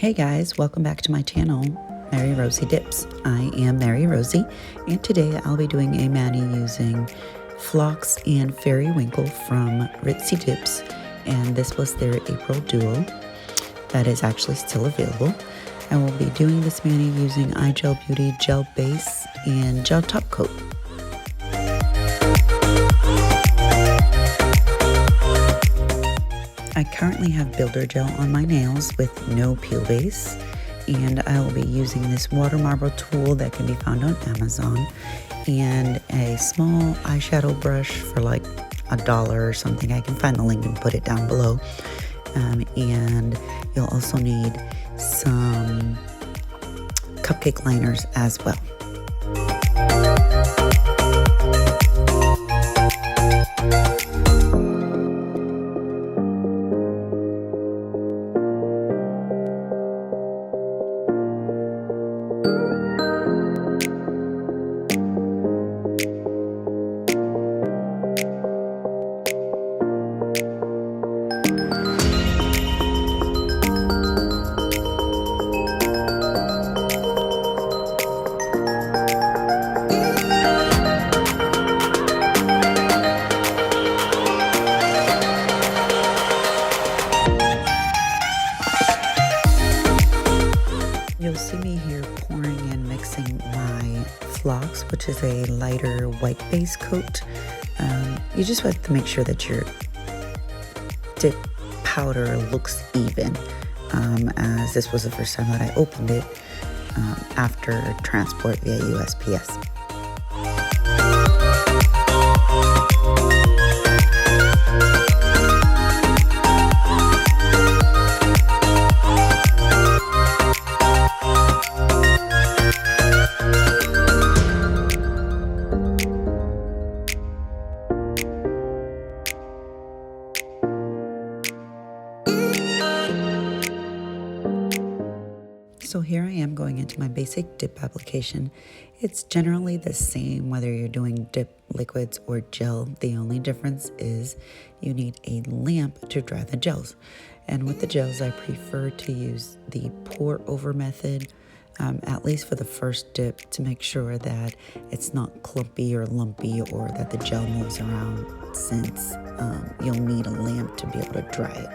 Hey guys, welcome back to my channel, Ritzy Dips. I am Mary Rosie, and today I'll be doing a mani using Phlox and Fairy Winkle from Ritzy Dips, and this was their April duo that is actually still available. I will be doing this mani using iGel Beauty Gel Base and Gel Top Coat. I currently have builder gel on my nails with no peel base, and I will be using this water marble tool that can be found on Amazon and a small eyeshadow brush for like $1 or something. I can find the link and put it down below. And you'll also need some cupcake liners as well. You'll see me here pouring and mixing my Phlox, which is a lighter white base coat. You just have to make sure that your dip powder looks even, as this was the first time that I opened it after transport via USPS. So here I am going into my basic dip application. It's generally the same whether you're doing dip liquids or gel. The only difference is you need a lamp to dry the gels. And with the gels, I prefer to use the pour over method, at least for the first dip, to make sure that it's not clumpy or lumpy or that the gel moves around, since you'll need a lamp to be able to dry it.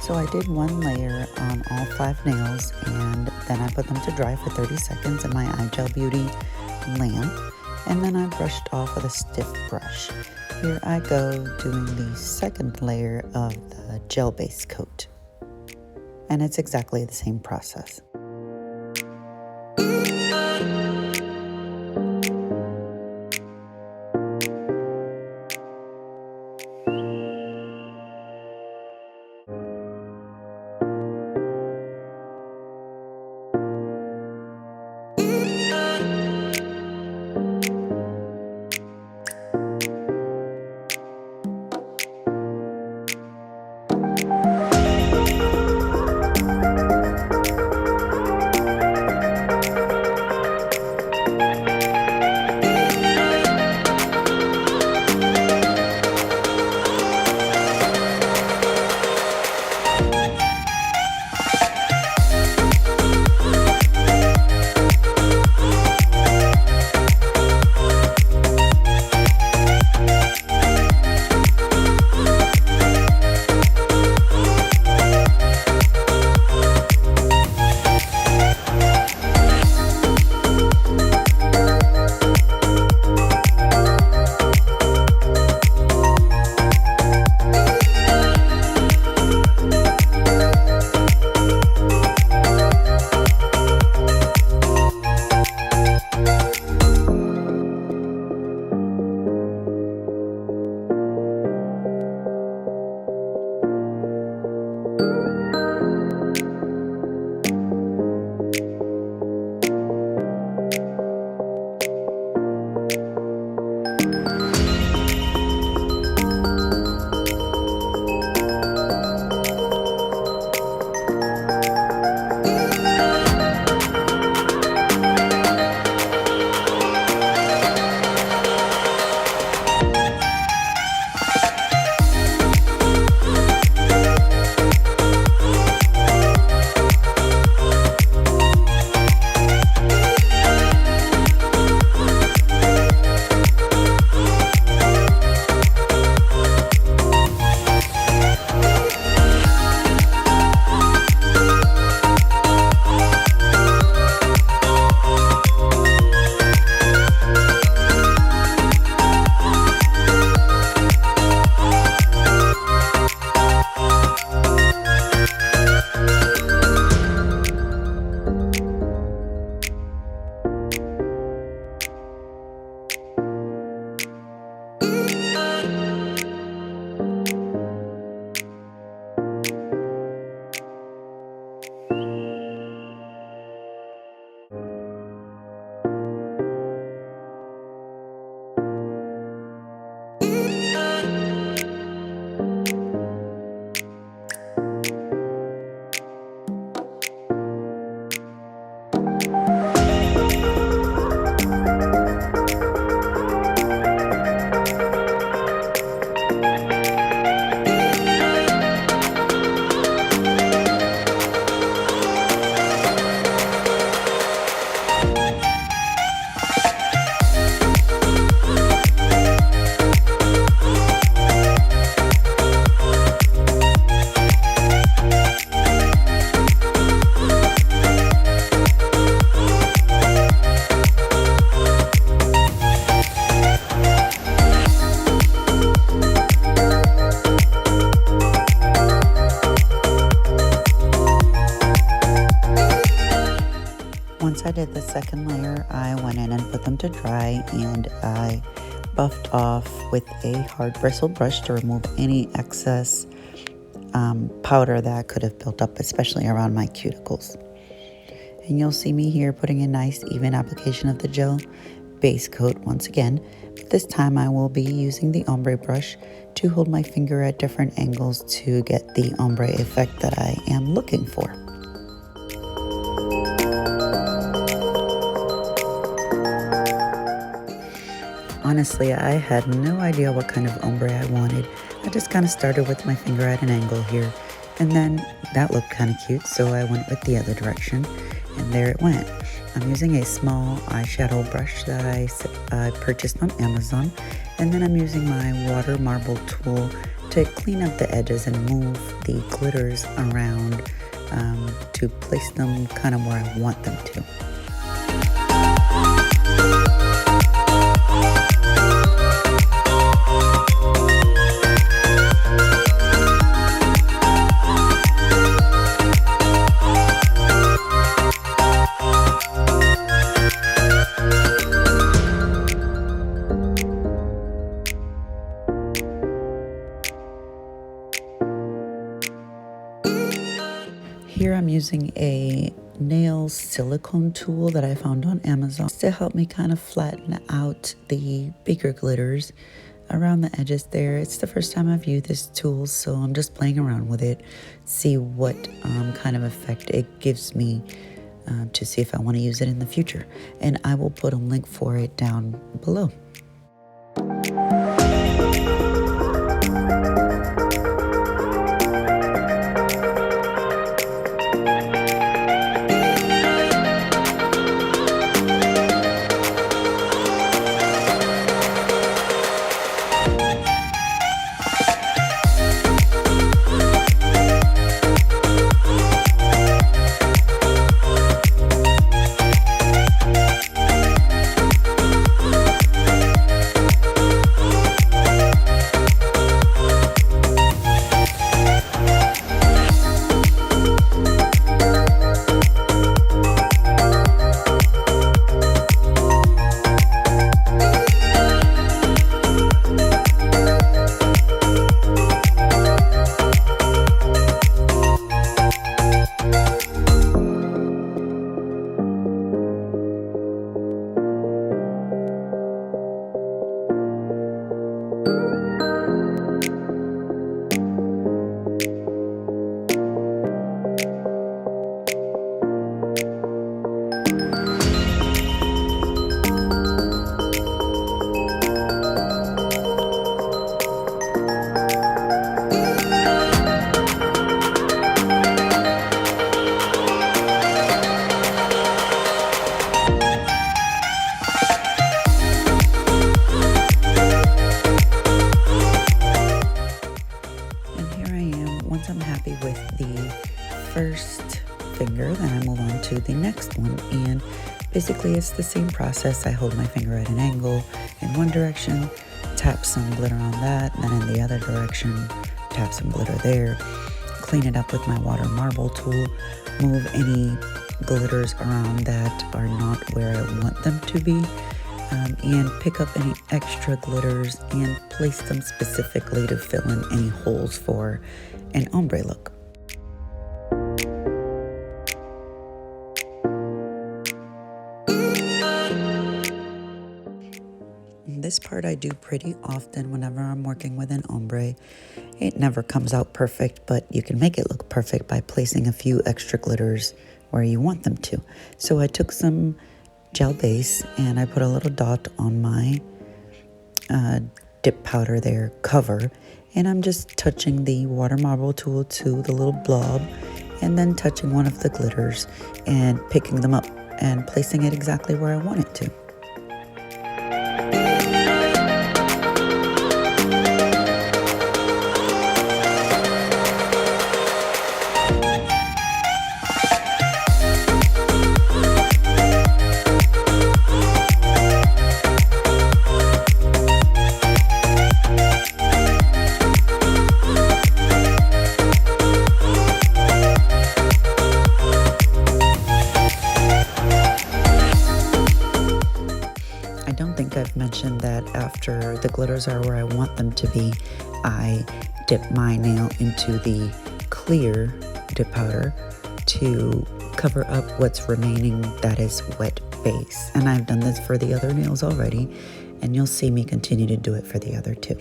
So I did one layer on all 5 nails, and then I put them to dry for 30 seconds in my iGel Beauty lamp, and then I brushed off with a stiff brush. Here I go doing the second layer of the gel base coat, and it's exactly the same process. Once I did the second layer, I went in and put them to dry, and I buffed off with a hard bristle brush to remove any excess powder that could have built up, especially around my cuticles. And you'll see me here putting a nice even application of the gel base coat once again, but this time I will be using the ombre brush to hold my finger at different angles to get the ombre effect that I am looking for. Honestly, I had no idea what kind of ombre I wanted. I just kind of started with my finger at an angle here, and then that looked kind of cute, so I went with the other direction, and there it went. I'm using a small eyeshadow brush that I purchased on Amazon, and then I'm using my water marble tool to clean up the edges and move the glitters around to place them kind of where I want them to. Here I'm using a nail silicone tool that I found on Amazon to help me kind of flatten out the bigger glitters around the edges there. It's the first time I've used this tool, so I'm just playing around with it, see what kind of effect it gives me to see if I want to use it in the future. And I will put a link for it down below. Once I'm happy with the first finger, then I move on to the next one, and basically it's the same process. I hold my finger at an angle in one direction, tap some glitter on that, then in the other direction, tap some glitter there, clean it up with my water marble tool, move any glitters around that are not where I want them to be, and pick up any extra glitters and place them specifically to fill in any holes for an ombre look. This part I do pretty often whenever I'm working with an ombre. It never comes out perfect, but you can make it look perfect by placing a few extra glitters where you want them to. So I took some gel base and I put a little dot on my dip powder there cover, and I'm just touching the water marble tool to the little blob and then touching one of the glitters and picking them up and placing it exactly where I want it to. mention that after the glitters are where I want them to be, I dip my nail into the clear dip powder to cover up what's remaining that is wet base. And I've done this for the other nails already, and you'll see me continue to do it for the other two.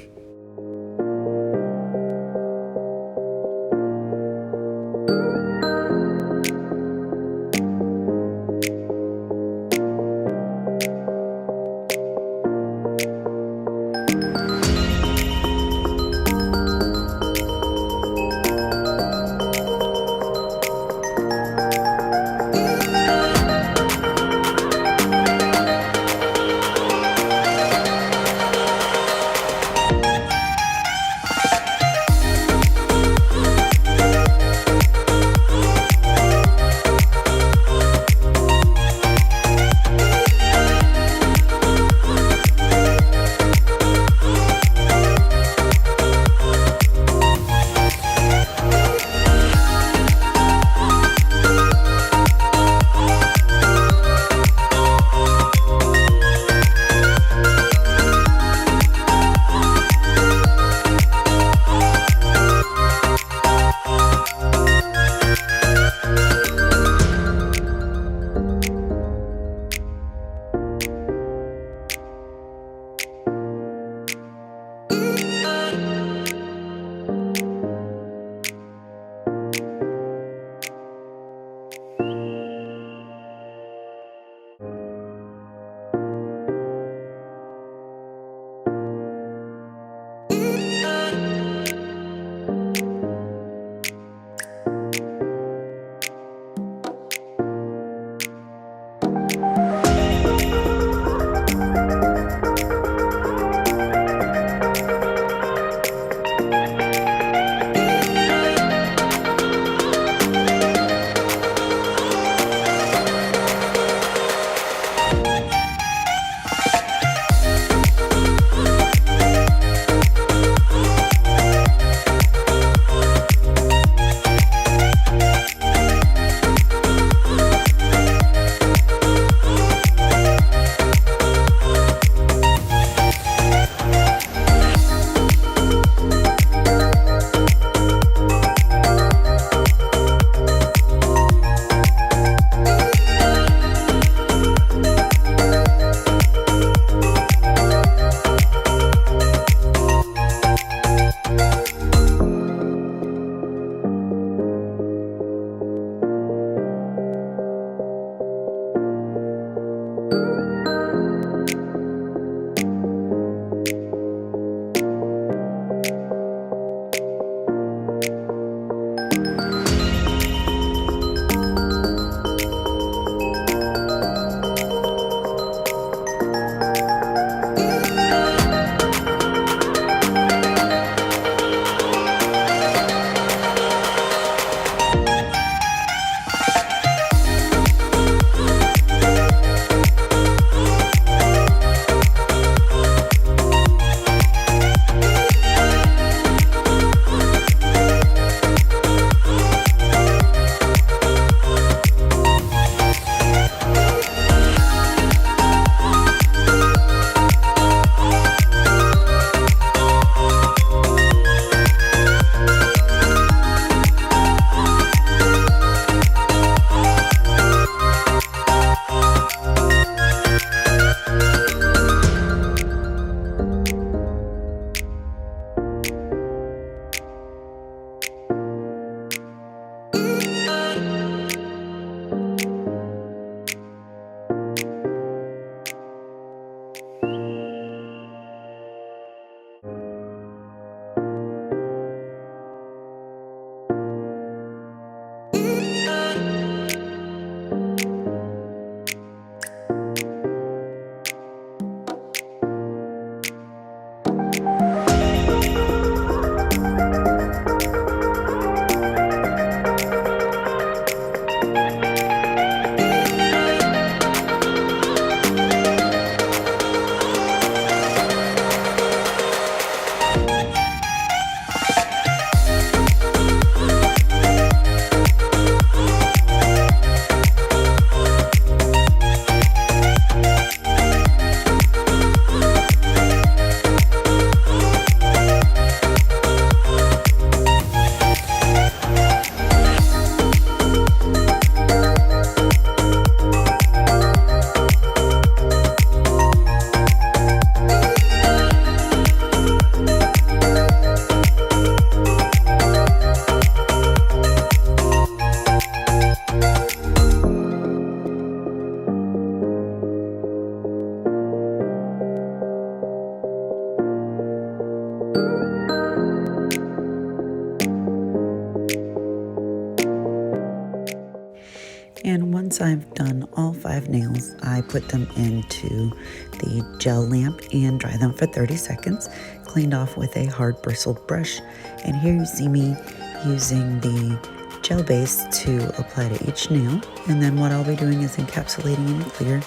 once I've done all 5 nails, I put them into the gel lamp and dry them for 30 seconds, cleaned off with a hard bristled brush. And here you see me using the gel base to apply to each nail. And then what I'll be doing is encapsulating in clear.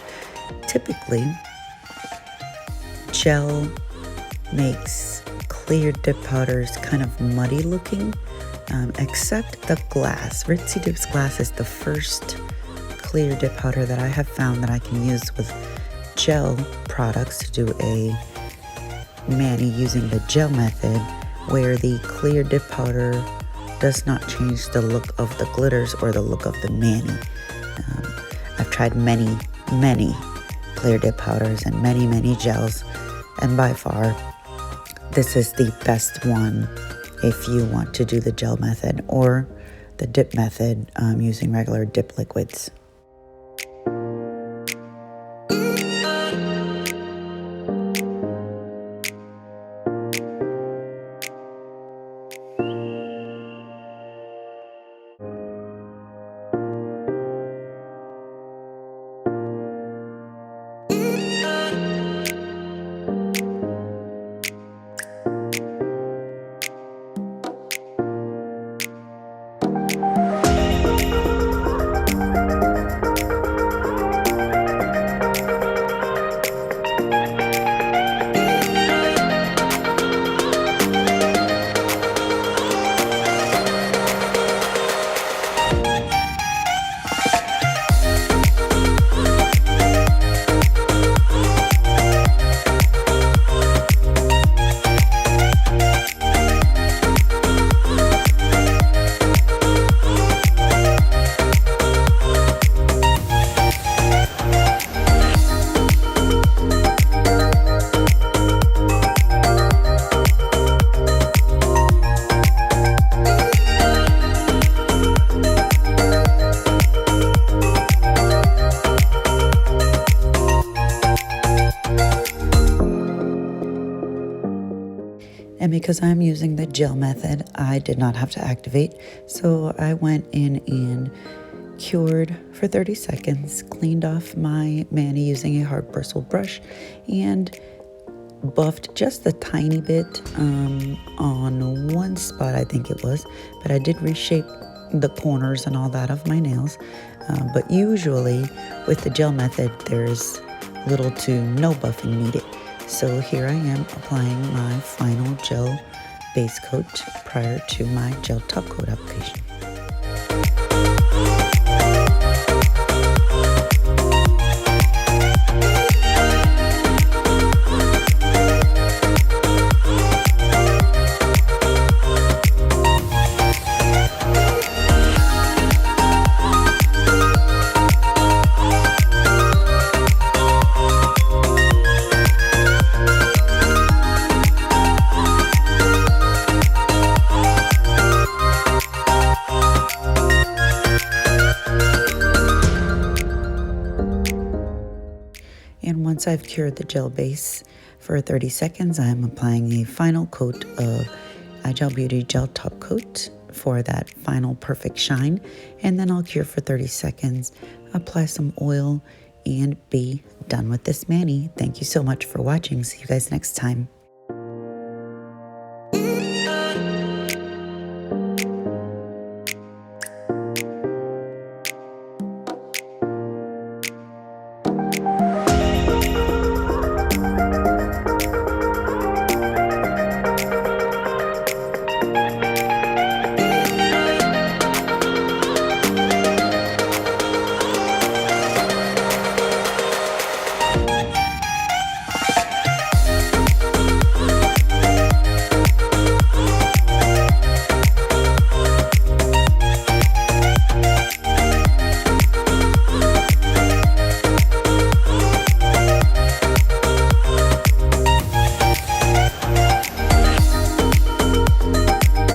Typically, gel makes clear dip powders kind of muddy looking, except the glass. Ritzy Dips glass is the first clear dip powder that I have found that I can use with gel products to do a mani using the gel method, where the clear dip powder does not change the look of the glitters or the look of the mani. I've tried many clear dip powders and many gels, and by far this is the best one if you want to do the gel method or the dip method using regular dip liquids. And because I'm using the gel method, I did not have to activate. So I went in and cured for 30 seconds, cleaned off my mani using a hard bristle brush, and buffed just a tiny bit on one spot, I think it was. But I did reshape the corners and all that of my nails. But usually with the gel method, there's little to no buffing needed. So here I am applying my final gel base coat prior to my gel top coat application. And once I've cured the gel base for 30 seconds, I'm applying a final coat of iGel Beauty Gel Top Coat for that final perfect shine. And then I'll cure for 30 seconds, apply some oil, and be done with this mani. Thank you so much for watching. See you guys next time.